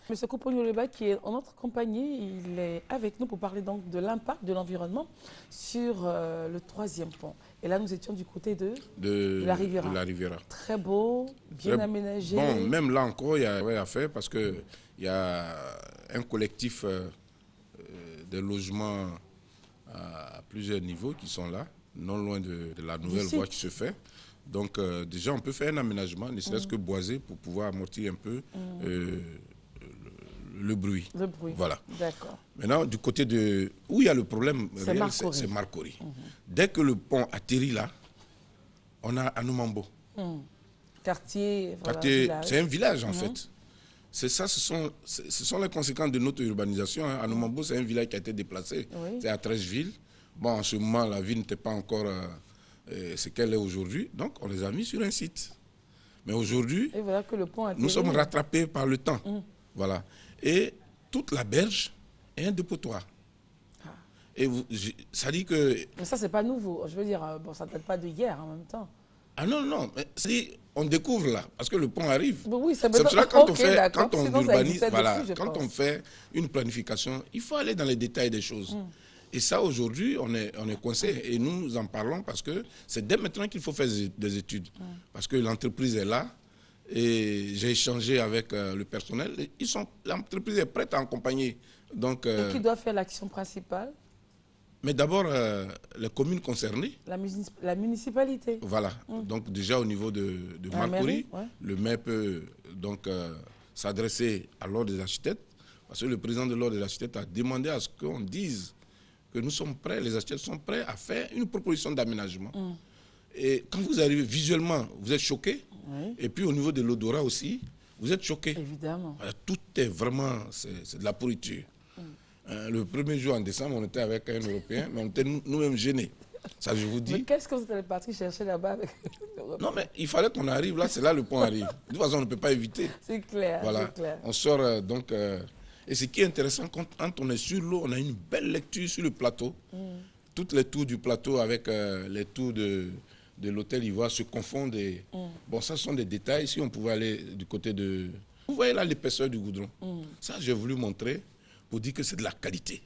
Monsieur Koupon-Yoleba, qui est en notre compagnie, il est avec nous pour parler donc de l'impact de l'environnement sur le troisième pont. Et là, nous étions du côté de la Riviera. De la Riviera. Très beau, bien aménagé. Bon, même là encore, il y a à faire parce qu'il y a un collectif de logements à plusieurs niveaux qui sont là, non loin de la nouvelle voie qui se fait. Donc déjà, on peut faire un aménagement, ne serait-ce que boisé, pour pouvoir amortir un peu le bruit. Le bruit. Voilà. D'accord. Maintenant, du côté de... Où il y a le problème réel, c'est Marcory. Dès que le pont atterrit là, on a Anoumambo. Quartier, c'est un village en fait. C'est ça, ce sont les conséquences de notre urbanisation. Hein. Anoumambo, c'est un village qui a été déplacé. Oui. C'est à Trècheville. Bon, en ce moment, la ville n'était pas encore ce qu'elle est aujourd'hui. Donc, on les a mis sur un site. Mais aujourd'hui, voilà que le pont nous sommes rattrapés par le temps. Voilà. Et toute la berge est un dépotoir. Et ça dit que... Mais ça, c'est pas nouveau. Je veux dire, bon, ça ne date pas d'hier en même temps. Ah non, non, mais on découvre là, parce que le pont arrive. Oui, c'est pour ça quand quand on urbanise, voilà, quand on fait une planification, il faut aller dans les détails des choses. Et ça, aujourd'hui, on est coincé et nous en parlons parce que c'est dès maintenant qu'il faut faire des études. Parce que l'entreprise est là et j'ai échangé avec le personnel. L'entreprise est prête à accompagner. Donc, et qui doit faire l'action principale? Mais d'abord, les communes concernées. La municipalité. Voilà. Donc déjà au niveau de Marcory, le maire peut donc s'adresser à l'ordre des architectes, parce que le président de l'ordre des architectes a demandé à ce qu'on dise que nous sommes prêts, les architectes sont prêts à faire une proposition d'aménagement. Et quand vous arrivez visuellement, vous êtes choqué. Et puis au niveau de l'odorat aussi, vous êtes choqué. Évidemment. Voilà, tout est vraiment, c'est de la pourriture. Le premier jour en décembre, on était avec un Européen, mais on était nous-mêmes gênés. Ça, je vous dis. Mais qu'est-ce que vous êtes parti chercher là-bas avec Non, mais il fallait qu'on arrive là, c'est là le pont arrive. De toute façon, on ne peut pas éviter. C'est clair, voilà. Clair. On sort donc... et ce qui est intéressant, quand on est sur l'eau, on a une belle lecture sur le plateau. Toutes les tours du plateau avec les tours de l'hôtel Ivoire se confondent. Et, bon, ça, ce sont des détails. Si on pouvait aller du côté de... Vous voyez là l'épaisseur du goudron. Ça, j'ai voulu montrer pour dire que c'est de la qualité.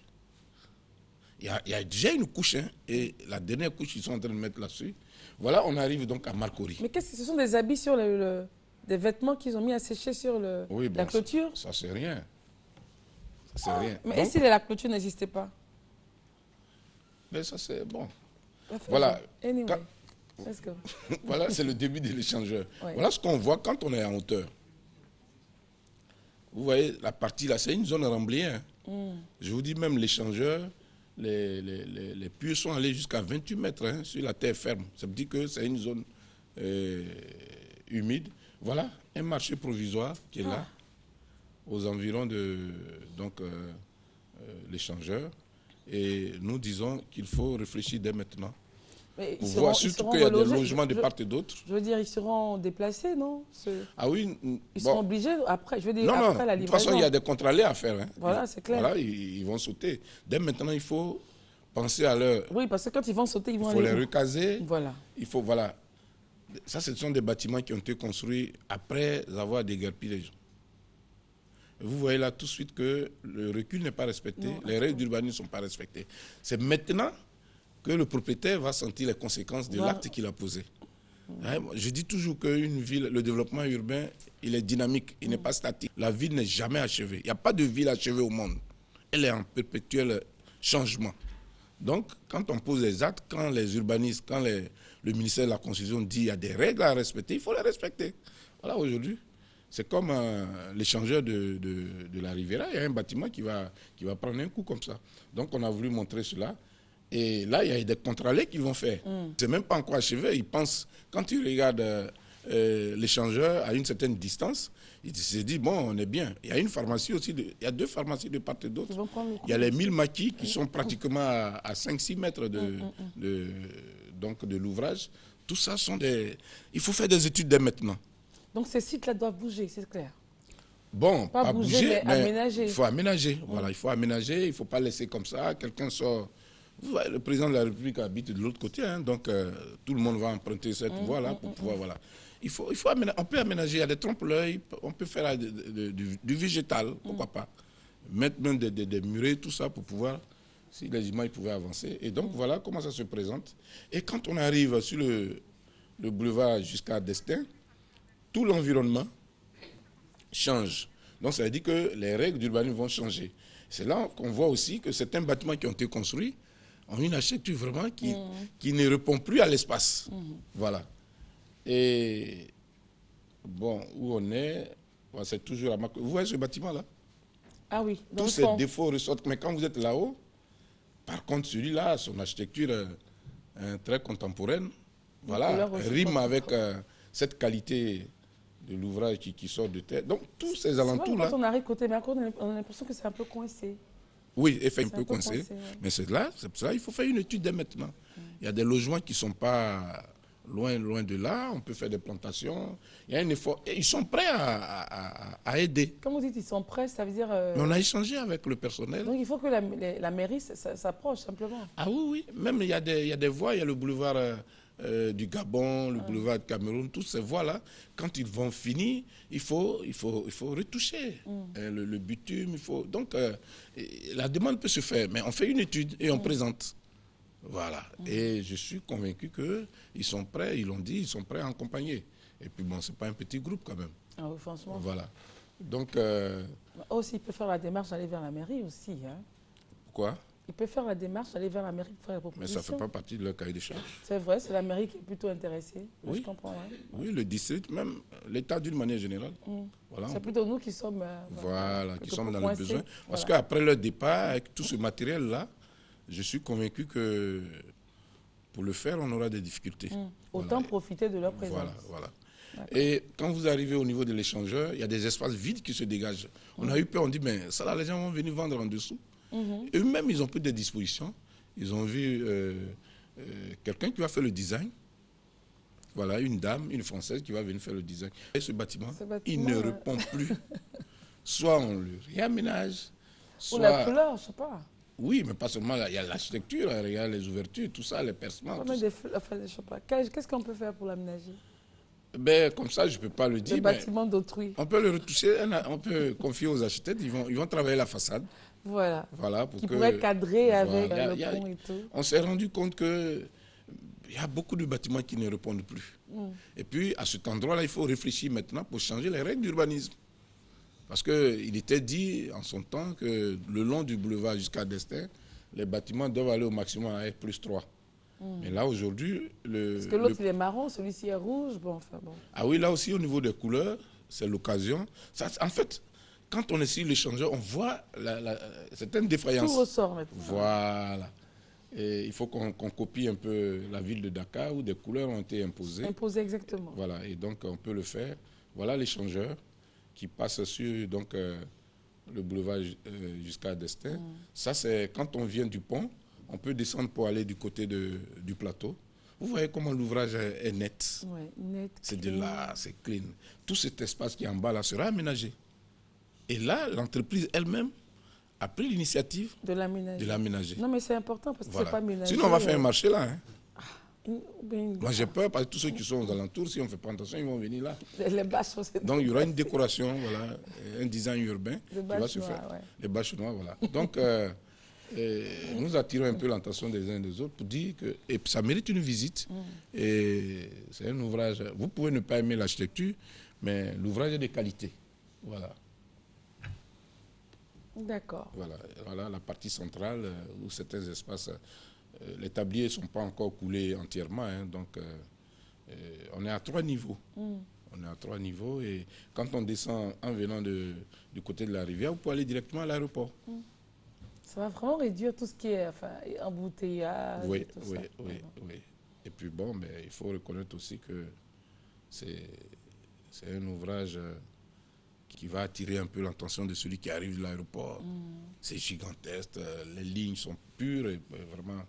Il y a déjà une couche, hein, et la dernière couche, ils sont en train de mettre là-dessus. Voilà, on arrive donc à Marcory. Mais qu'est-ce que ce sont des habits sur des vêtements qu'ils ont mis à sécher sur la clôture? Ça, c'est rien. Ça, c'est rien. Mais donc, et si la clôture n'existait pas? Mais ça, c'est bon. Voilà. Anyway. Voilà, c'est le début de l'échangeur. Voilà ce qu'on voit quand on est en hauteur. Vous voyez, la partie là, c'est une zone remblière. Je vous dis même l'échangeur, les puits sont allés jusqu'à 28 mètres hein, sur la terre ferme. Ça veut dire que c'est une zone humide. Voilà, un marché provisoire qui est là, aux environs de l'échangeur. Et nous disons qu'il faut réfléchir dès maintenant. Mais pour voir surtout qu'il y a des logements de part et d'autre. Je veux dire, ils seront déplacés, non? Ah oui. Ils sont obligés, après, je veux dire, non, après la livraison. De toute façon, il y a des contre-allées à faire. Hein. Voilà, c'est clair. Voilà, ils vont sauter. Dès maintenant, il faut penser à leur... Oui, parce que quand ils vont sauter, ils vont aller... Il faut les recaser. Voilà. Il faut, voilà. Ça, ce sont des bâtiments qui ont été construits après avoir déguerpi les gens. Vous voyez là tout de suite que le recul n'est pas respecté, les règles d'urbanisme ne sont pas respectées. C'est maintenant que le propriétaire va sentir les conséquences de l'acte qu'il a posé. Je dis toujours qu'une ville, le développement urbain, il est dynamique, il n'est pas statique. La ville n'est jamais achevée. Il n'y a pas de ville achevée au monde. Elle est en perpétuel changement. Donc, quand on pose les actes, quand les urbanistes, quand le ministère de la Constitution dit qu'il y a des règles à respecter, il faut les respecter. Voilà, aujourd'hui, c'est comme l'échangeur de la Riviera. Il y a un bâtiment qui va prendre un coup comme ça. Donc, on a voulu montrer cela. Et là, il y a des contre-allées qu'ils vont faire. C'est même pas encore achevé. Ils pensent, quand ils regardent l'échangeur à une certaine distance, ils se disent, bon, on est bien. Il y a une pharmacie aussi, il y a 2 pharmacies de part et d'autre. Il y a les 1000 maquis qui sont pratiquement à 5-6 mètres de l'ouvrage. Tout ça sont des... Il faut faire des études dès maintenant. Donc ces sites-là doivent bouger, c'est clair. Bon, pas bouger, mais aménager. Il faut aménager. Voilà, il faut aménager, il ne faut pas laisser comme ça. Quelqu'un sort... Le président de la République habite de l'autre côté, hein, donc tout le monde va emprunter cette voie-là pour pouvoir... Voilà. on peut aménager, il y a des trompe-l'œil, on peut faire du végétal, pourquoi pas. Mettre même des murets, tout ça pour pouvoir, si les images pouvaient avancer. Et donc voilà comment ça se présente. Et quand on arrive sur le boulevard jusqu'à Destin, tout l'environnement change. Donc ça veut dire que les règles d'urbanisme vont changer. C'est là qu'on voit aussi que certains bâtiments qui ont été construits ont une architecture vraiment qui ne répond plus à l'espace. Voilà. Et bon, où on est, c'est toujours à Mako. Vous voyez ce bâtiment-là? Ah oui, dans tous le ces fond. défauts ressortent. Mais quand vous êtes là-haut, par contre, celui-là, son architecture très contemporaine, voilà, rime avec cette qualité de l'ouvrage qui sort de terre. Donc, tous ces alentours-là... Quand on arrive côté Merco, on a l'impression que c'est un peu coincé. Oui, effectivement, un peu coincé. Ouais. Mais c'est pour cela il faut faire une étude dès maintenant. Il y a des logements qui ne sont pas loin de là. On peut faire des plantations. Il y a un effort. Et ils sont prêts à aider. Quand vous dites ils sont prêts, ça veut dire... Mais on a échangé avec le personnel. Donc il faut que la mairie s'approche simplement. Ah oui. Même il y a des voies. Il y a le boulevard du Gabon, le boulevard du Cameroun. Toutes ces voies-là, quand ils vont finir, il faut retoucher le bitume. Donc la demande peut se faire. Mais on fait une étude et on présente. Voilà. Et je suis convaincu qu'ils sont prêts, ils l'ont dit, ils sont prêts à accompagner. Et puis bon, ce n'est pas un petit groupe quand même. Ah oui, franchement. Voilà. Donc... aussi, il peut faire la démarche d'aller vers la mairie aussi. Hein. Pourquoi? Il peut faire la démarche d'aller vers la mairie pour faire la proposition. Mais ça ne fait pas partie de leur cahier de charge. C'est vrai, c'est la mairie qui est plutôt intéressée. Oui. Je comprends. Hein. Oui, le district, même l'État d'une manière générale. Voilà, c'est plutôt nous qui sommes... qui sommes dans le besoin. Parce qu'après leur départ, avec tout ce matériel-là, je suis convaincu que pour le faire, on aura des difficultés. Autant profiter de leur présence. Voilà. Et quand vous arrivez au niveau de l'échangeur, il y a des espaces vides qui se dégagent. On a eu peur, on dit, mais ça là, les gens vont venir vendre en dessous. Eux-mêmes, ils ont pris des dispositions. Ils ont vu quelqu'un qui va faire le design. Voilà, une dame, une Française qui va venir faire le design. Et ce bâtiment il ne répond plus. Soit on le réaménage, soit... Ou la couleur, je ne sais pas. Oui, mais pas seulement, il y a l'architecture, il y a les ouvertures, tout ça, les percements. Je ne sais pas. Qu'est-ce qu'on peut faire pour l'aménager? Ben, comme ça, je ne peux pas le dire. Le bâtiment d'autrui. On peut le retoucher, on peut confier aux architectes, ils vont travailler la façade. Voilà. Pour qui pourrait cadrer avec le pont et tout. On s'est rendu compte qu'il y a beaucoup de bâtiments qui ne répondent plus. Et puis, à cet endroit-là, il faut réfléchir maintenant pour changer les règles d'urbanisme. Parce qu'il était dit en son temps que le long du boulevard jusqu'à Destin, les bâtiments doivent aller au maximum à R+3. Mais là, aujourd'hui... Parce que l'autre, il est marron, celui-ci est rouge. Bon. Ah oui, là aussi, au niveau des couleurs, c'est l'occasion. En fait, quand on est sur l'échangeur, on voit certaines défaillances. Tout ressort maintenant. Voilà. Et il faut qu'on copie un peu la ville de Dakar où des couleurs ont été imposées. Imposées, exactement. Voilà, et donc on peut le faire. Voilà l'échangeur qui passe sur donc, le boulevard jusqu'à Destin. Ça, c'est quand on vient du pont, on peut descendre pour aller du côté du plateau. Vous voyez comment l'ouvrage est net. Oui, net. C'est de là, c'est clean. Tout cet espace qui est en bas là sera aménagé. Et là, l'entreprise elle-même a pris l'initiative de l'aménager. Non, mais c'est important parce que c'est pas aménagé. Sinon, on va faire un marché là. Hein. Moi, j'ai peur parce que tous ceux qui sont aux alentours, si on ne fait pas attention, ils vont venir là. Les bâches. Donc, il y aura une décoration, voilà, un design urbain qui va se faire. Ouais. Les bâches noires, voilà. Donc, nous attirons un peu l'attention des uns et des autres pour dire que et ça mérite une visite. Et c'est un ouvrage. Vous pouvez ne pas aimer l'architecture, mais l'ouvrage est de qualité. Voilà. D'accord. Voilà la partie centrale où certains espaces, les tabliers ne sont pas encore coulés entièrement. Hein, donc, on est à 3 niveaux. On est à 3 niveaux et quand on descend en venant du côté de la rivière, vous pouvez aller directement à l'aéroport. Ça va vraiment réduire tout ce qui est embouteillage. Oui. Et puis bon, mais il faut reconnaître aussi que c'est un ouvrage qui va attirer un peu l'attention de celui qui arrive de l'aéroport. C'est gigantesque, les lignes sont pures et vraiment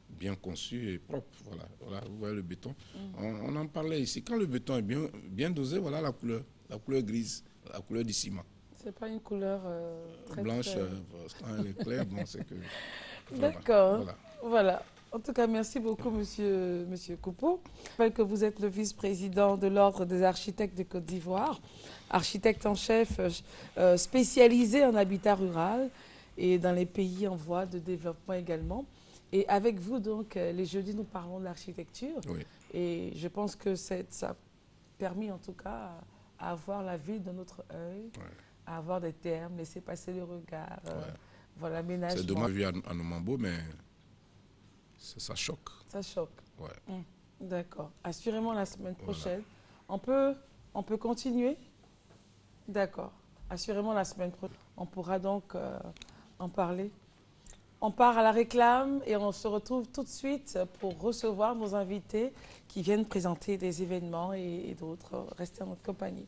bien conçues et propres. Voilà, vous voyez le béton. On en parlait ici. Quand le béton est bien dosé, voilà la couleur grise, la couleur du ciment. C'est pas une couleur très blanche, quand elle est claire, bon, c'est que... D'accord. Voilà. En tout cas, merci beaucoup, monsieur Coupeau. Je rappelle que vous êtes le vice-président de l'Ordre des architectes de Côte d'Ivoire, architecte en chef spécialisé en habitat rural et dans les pays en voie de développement également. Et avec vous, donc, les jeudis, nous parlons de l'architecture. Oui. Et je pense que ça a permis, en tout cas, à avoir la ville de notre œil, à avoir des termes, laisser passer le regard, voilà, l'aménagement. C'est dommage vu à Nomambo, mais ça choque. Ça choque. Ouais. D'accord. Assurément, la semaine prochaine. Voilà. On peut continuer? D'accord. Assurément, la semaine prochaine. On pourra donc en parler. On part à la réclame et on se retrouve tout de suite pour recevoir nos invités qui viennent présenter des événements et d'autres. Restez en notre compagnie.